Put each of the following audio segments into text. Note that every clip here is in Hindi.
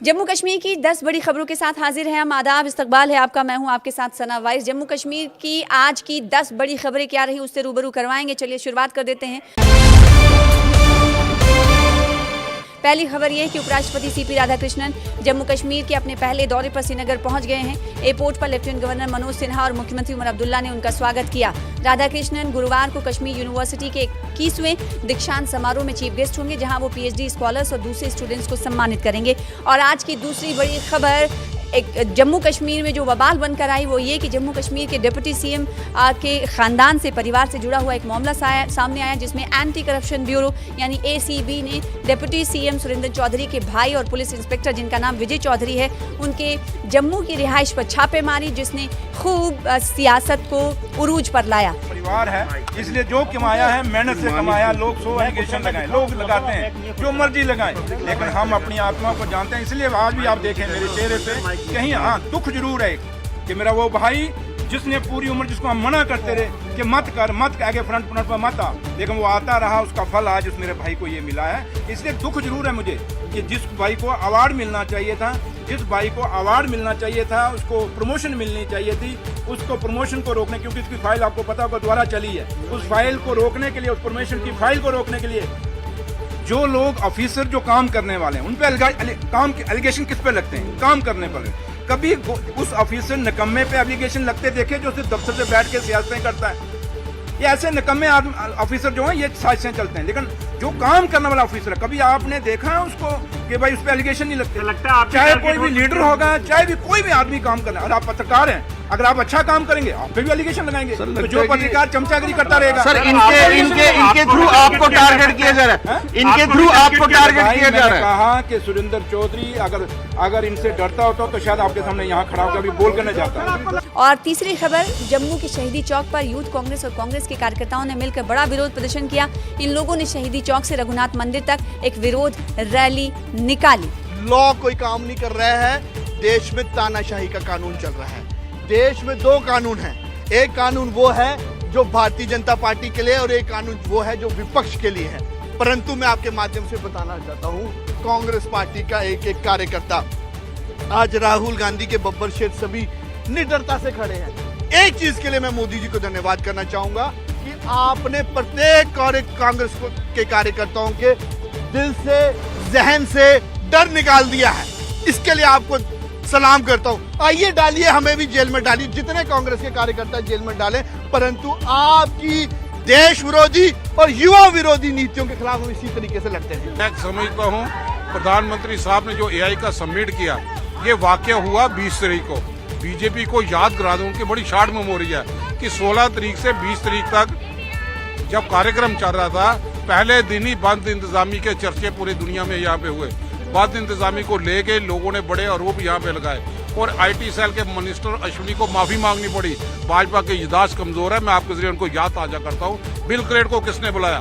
जम्मू कश्मीर की 10 बड़ी खबरों के साथ हाजिर हैं हम। आदाब, इस्तकबाल है आपका। मैं हूं आपके साथ सना वाइस। जम्मू कश्मीर की आज की 10 बड़ी खबरें क्या रही उससे रूबरू करवाएंगे। चलिए शुरुआत कर देते हैं। पहली खबर यह है कि उपराष्ट्रपति सीपी राधाकृष्णन जम्मू कश्मीर के अपने पहले दौरे पर श्रीनगर पहुंच गए हैं। एयरपोर्ट पर लेफ्टिनेंट गवर्नर मनोज सिन्हा और मुख्यमंत्री उमर अब्दुल्ला ने उनका स्वागत किया। राधाकृष्णन गुरुवार को कश्मीर यूनिवर्सिटी के 21वें दीक्षांत समारोह में चीफ गेस्ट होंगे, जहां वो पीएचडी स्कॉलर्स और दूसरे स्टूडेंट्स को सम्मानित करेंगे। और आज की दूसरी बड़ी खबर एक जम्मू कश्मीर में जो बवाल बनकर आई वो ये कि जम्मू कश्मीर के डिप्टी सीएम के ख़ानदान से, परिवार से जुड़ा हुआ एक मामला सामने आया, जिसमें एंटी करप्शन ब्यूरो यानी एसीबी ने डिप्टी सीएम सुरेंद्र चौधरी के भाई और पुलिस इंस्पेक्टर जिनका नाम विजय चौधरी है, उनके जम्मू की रिहाइश पर छापे मारी, जिसने खूब सियासत को उरूज पर लाया। परिवार है इसलिए जो कमाया है मेहनत से कमाया। लोग सो एलिगेशन लगाए, लोग लगाते हैं जो मर्जी लगाएं, लेकिन हम अपनी आत्मा को जानते हैं। इसलिए आज भी आप देखें मेरे चेहरे पे कहीं दुख जरूर है कि मेरा वो भाई जिसने पूरी उम्र, जिसको हम मना करते रहे कि मत कर आगे फ्रंट पर मत आ, लेकिन वो आता रहा, उसका फल आज उस मेरे भाई को ये मिला है। इसलिए दुख जरूर है मुझे कि जिस भाई को अवार्ड मिलना चाहिए था, उसको प्रमोशन मिलनी चाहिए थी, उसको प्रमोशन को रोकने, क्योंकि इसकी फाइल आपको पता होगा दोबारा चली है, उस फाइल को रोकने के लिए, उस प्रमोशन की फाइल को रोकने के लिए जो लोग ऑफिसर जो काम करने वाले हैं उन पे काम के एलिगेशन किस पे लगते हैं? काम करने पर। कभी उस ऑफिसर निकम्मे पे एलिगेशन लगते देखे जो सिर्फ दफ्तर से बैठ के सियासतें करता है? ये ऐसे निकम्मे ऑफिसर जो हैं ये साजिशें चलते हैं, लेकिन जो काम करने वाला ऑफिसर है कभी आपने देखा है उसको कि भाई उस पर एलिगेशन नहीं लगते? चाहे कोई भी लीडर होगा, चाहे भी कोई भी आदमी काम कर रहा है, और आप पत्रकार हैं, अगर आप अच्छा काम करेंगे आप पे भी एलिगेशन लगाएंगे। तो जो पत्रकार चमचागिरी करता रहेगा, सर इनके थ्रू आपको टारगेट किया जा रहा है, इनके थ्रू आपको टारगेट किया जा रहा है। कहा कि सुरेंद्र चौधरी अगर इनसे डरता होता तो शायद आपके सामने यहाँ खड़ा होकर अभी बोल कर न जाता। और तीसरी खबर, जम्मू के शहीदी चौक पर यूथ कांग्रेस और कांग्रेस के कार्यकर्ताओं ने मिलकर बड़ा विरोध प्रदर्शन किया। इन लोगों ने शहीदी चौक से रघुनाथ मंदिर तक एक विरोध रैली निकाली। लॉ कोई काम नहीं कर रहा है, देश में तानाशाही का कानून चल रहा है। देश में दो कानून हैं, एक कानून वो है जो भारतीय जनता पार्टी के लिए और एक कानून वो है जो विपक्ष के लिए है। परंतु मैं आपके माध्यम से बताना चाहता हूं, कांग्रेस पार्टी का एक एक कार्यकर्ता आज राहुल गांधी के बब्बर शेर सभी निडरता से खड़े हैं। एक चीज के लिए मैं मोदी जी को धन्यवाद करना चाहूंगा कि आपने प्रत्येक कांग्रेस के कार्यकर्ताओं के दिल से, जहन से डर निकाल दिया है। इसके लिए आपको सलाम करता हूं। आइए डालिए, हमें भी जेल में डालिए, जितने कांग्रेस के कार्यकर्ता जेल में डालें, परंतु आपकी देश विरोधी और युवा विरोधी नीतियों के खिलाफ हम इसी तरीके से लड़ते हैं। मैं समझता हूं प्रधानमंत्री साहब ने जो एआई का सबमिट किया, ये वाकया हुआ 20 तारीख को। बीजेपी को याद करा दूं, उनकी बड़ी शार्ट मेमोरी है कि 16 तारीख से 20 तारीख तक जब कार्यक्रम चल रहा था, पहले दिन ही बंद इंतजामी के चर्चे पूरी दुनिया में यहाँ पे हुए। बंद इंतजामी को लेके लोगों ने बड़े आरोप यहाँ पे लगाए और आईटी सेल के मिनिस्टर अश्विनी को माफी मांगनी पड़ी। भाजपा की याददाश्त कमजोर है, मैं आपके जरिए उनको याद ताजा करता हूँ। बिल क्रेड को किसने बुलाया?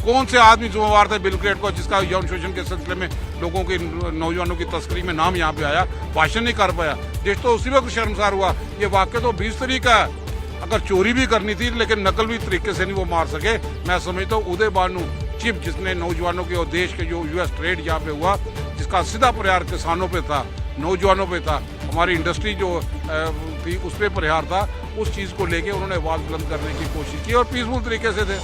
कौन से आदमी जिम्मेवार थे बिल क्रेड को, जिसका यौन शोषण के सिलसिले में लोगों की, नौजवानों की तस्करी में नाम यहाँ पे आया, भाषण नहीं कर पाया। देश तो उसी वक्त शर्मसार हुआ। ये वाक्य तो 20 तारीख का है। अगर चोरी भी करनी थी लेकिन नकली तरीके से नहीं वो मार सके। मैं समझता हूँ उदय भानु चिप, जिसने नौजवानों के और देश के जो यूएस ट्रेड यहाँ पे हुआ, जिसका सीधा प्रहार किसानों पे था, नौजवानों पे था, हमारी इंडस्ट्री जो थी उस पर प्रहार था, उस चीज को लेके उन्होंने आवाज बुलंद करने की कोशिश की और पीसफुल तरीके से थे।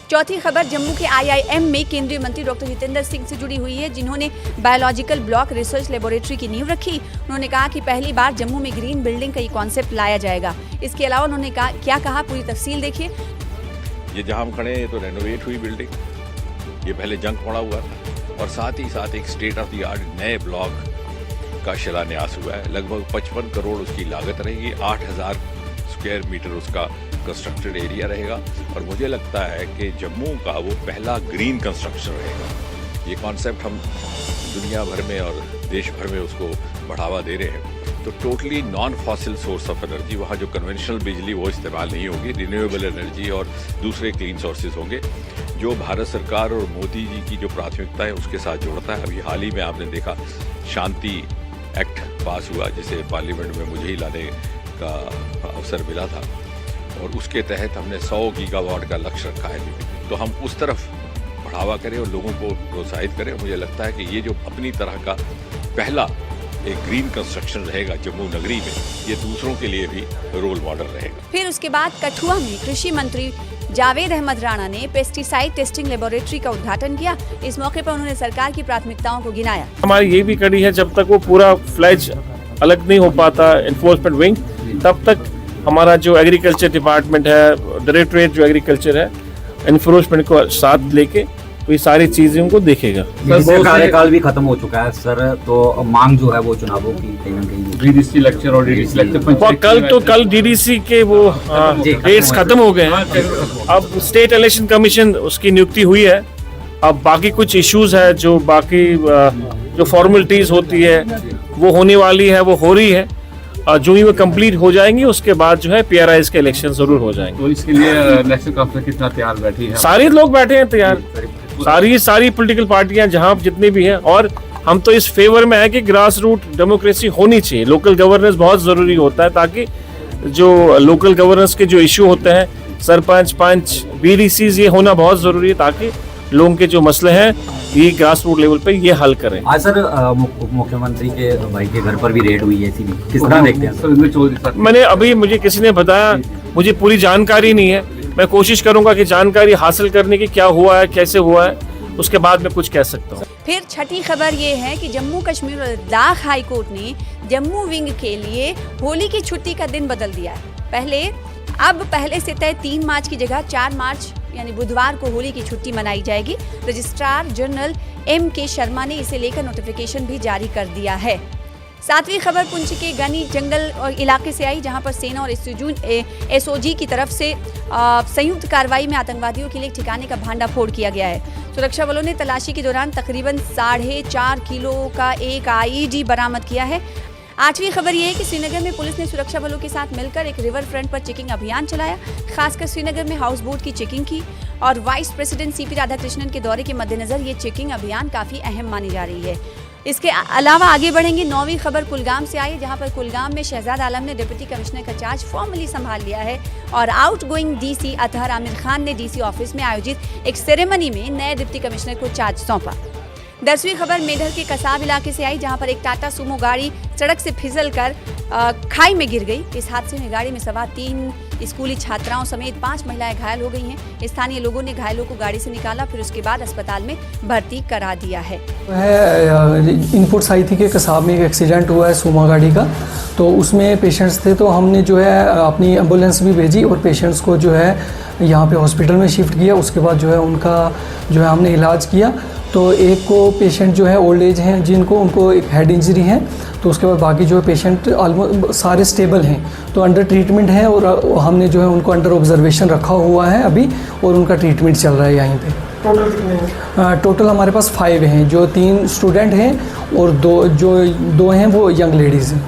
चौथी खबर, जम्मू के आईआईएम में केंद्रीय मंत्री डॉक्टर जितेंद्र सिंह से जुड़ी हुई है, जिन्होंने बायोलॉजिकल ब्लॉक रिसर्च लेबोरेटरी की नींव रखी। उन्होंने कहा कि पहली बार जम्मू में ग्रीन बिल्डिंग का ये कॉन्सेप्ट लाया जाएगा। इसके अलावा उन्होंने क्या कहा, पूरी तफसील देखिए। ये जहां हम खड़े हैं तो रेनोवेट हुई बिल्डिंग, ये पहले जंग पड़ा हुआ था, और साथ ही साथ एक स्टेट ऑफ द आर्ट नए ब्लॉक का शिलान्यास हुआ है। लगभग 55 करोड़ उसकी लागत रहेगी, 8000 स्क्वायर मीटर उसका कंस्ट्रक्टेड एरिया रहेगा, और मुझे लगता है कि जम्मू का वो पहला ग्रीन कंस्ट्रक्शन रहेगा। ये कॉन्सेप्ट हम दुनिया भर में और देश भर में उसको बढ़ावा दे रहे हैं। तो totally non fossil source of energy, वहाँ जो कन्वेंशनल बिजली वो इस्तेमाल नहीं होगी, रिन्यूएबल एनर्जी और दूसरे क्लीन सोर्सेज होंगे, जो भारत सरकार और मोदी जी की जो प्राथमिकता है उसके साथ जोड़ता है। अभी हाल ही में आपने देखा शांति एक्ट पास हुआ, जिसे पार्लियामेंट में मुझे ही लाने का अवसर मिला था, और उसके तहत हमने 100 गीगावाट का लक्ष्य रखा है। तो हम उस तरफ बढ़ावा करें और लोगों को प्रोत्साहित करें। मुझे लगता है कि ये जो अपनी तरह का पहला एक ग्रीन कंस्ट्रक्शन रहेगा जम्मू नगरी में, ये दूसरों के लिए भी रोल मॉडल रहेगा। फिर उसके बाद कठुआ में कृषि मंत्री जावेद अहमद राणा ने पेस्टिसाइड टेस्टिंग लेबोरेटरी का उद्घाटन किया। इस मौके पर उन्होंने सरकार की प्राथमिकताओं को गिनाया। हमारी ये भी कड़ी है, जब तक वो पूरा फ्लैज अलग नहीं हो पाता एनफोर्समेंट विंग, तब तक हमारा जो एग्रीकल्चर डिपार्टमेंट है, डायरेक्टरेट जो एग्रीकल्चर है, एनफोर्समेंट को साथ लेके तो ये सारी चीजें उनको देखेगा। सर कार्यकाल भी खत्म हो चुका है सर, तो मांग जो है वो चुनावों की कहीं ना कहीं डीडीसी लेक्चर और डीडीसी लेक्चर कल डीडीसी के वो डेट्स खत्म हो गए हैं। अब स्टेट इलेक्शन कमीशन उसकी नियुक्ति हुई है। अब बाकी कुछ इश्यूज है, जो बाकी जो फॉर्मेलिटीज होती है वो होने वाली है, वो हो रही है। जो ही वो कंप्लीट हो जाएंगी उसके बाद जो है पीआरआईज के इलेक्शन जरूर हो जाएंगे। तो इसके लिए इलेक्शन कमीशन कितना तैयार बैठी है? सारे लोग बैठे हैं तैयार, सारी पॉलिटिकल पार्टियां जहां जितनी भी हैं, और हम तो इस फेवर में है कि ग्रास रूट डेमोक्रेसी होनी चाहिए। लोकल गवर्नेंस बहुत जरूरी होता है, ताकि जो लोकल गवर्नेंस के जो इश्यू होते हैं, सरपंच पंच बीडीसीज, ये होना बहुत जरूरी है, ताकि लोगों के जो मसले हैं ये ग्रास रूट लेवल पे ये हल करें। आज सर मुख्यमंत्री के भाई के घर पर भी रेड हुई है, किस तरह देखते हैं सर? मैंने अभी मुझे किसी ने बताया, मुझे पूरी जानकारी नहीं है। मैं कोशिश करूंगा कि जानकारी हासिल करने की, क्या हुआ है, कैसे हुआ है, उसके बाद मैं कुछ कह सकता हूँ। फिर छठी खबर ये है कि जम्मू कश्मीर और लद्दाख हाई कोर्ट ने जम्मू विंग के लिए होली की छुट्टी का दिन बदल दिया है। अब पहले से तय 3 मार्च की जगह 4 मार्च यानी बुधवार को होली की छुट्टी मनाई जाएगी। Registrar general M.K. शर्मा ने इसे लेकर नोटिफिकेशन भी जारी कर दिया है। 7वीं खबर पुंछ के गनी जंगल और इलाके से आई, जहां पर सेना और SOG की तरफ से संयुक्त कार्रवाई में आतंकवादियों के लिए ठिकाने का भांडाफोड़ किया गया है। सुरक्षा बलों ने तलाशी के दौरान तकरीबन 4.5 किलो का एक IED बरामद किया है। 8वीं खबर यह है कि श्रीनगर में पुलिस ने सुरक्षा बलों के साथ मिलकर एक रिवर फ्रंट पर चेकिंग अभियान चलाया। खासकर श्रीनगर में हाउस बोट की चेकिंग की, और वाइस प्रेसिडेंट CP राधाकृष्णन के दौरे के मद्देनजर ये चेकिंग अभियान काफी अहम मानी जा रही है। इसके अलावा आगे बढ़ेंगे। 9वीं खबर कुलगाम से आई, जहां पर कुलगाम में शहजाद आलम ने डिप्टी कमिश्नर का चार्ज फॉर्मली संभाल लिया है, और आउटगोइंग DC अतहर आमिर खान ने DC ऑफिस में आयोजित एक सेरेमनी में नए डिप्टी कमिश्नर को चार्ज सौंपा। 10वीं खबर मेढर के कसाब इलाके से आई, जहां पर एक टाटा सुमो गाड़ी सड़क से फिसलकर खाई में गिर गई। इस हादसे में गाड़ी में सवार 3 स्कूली छात्राओं समेत 5 महिलाएं घायल हो गई हैं। स्थानीय लोगों ने घायलों को गाड़ी से निकाला, फिर उसके बाद अस्पताल में भर्ती करा दिया है। इनपुट्स आई थी कि कसाब में एक एक्सीडेंट हुआ है सुमो गाड़ी का, तो उसमें पेशेंट्स थे, तो हमने जो है अपनी एम्बुलेंस भी भेजी और पेशेंट्स को जो है यहाँ पे हॉस्पिटल में शिफ्ट किया। उसके बाद जो है उनका जो है हमने इलाज किया। तो एक को पेशेंट जो है ओल्ड एज हैं जिनको, उनको एक हेड इंजरी है, तो उसके बाद बाकी जो है पेशेंट ऑलमोस्ट सारे स्टेबल हैं, तो अंडर ट्रीटमेंट है, और हमने जो है उनको अंडर ऑब्जर्वेशन रखा हुआ है अभी, और उनका ट्रीटमेंट चल रहा है यहीं पे। टोटल कितने हैं? टोटल हमारे पास 5 हैं, जो 3 स्टूडेंट हैं और 2 हैं वो यंग लेडीज़ हैं।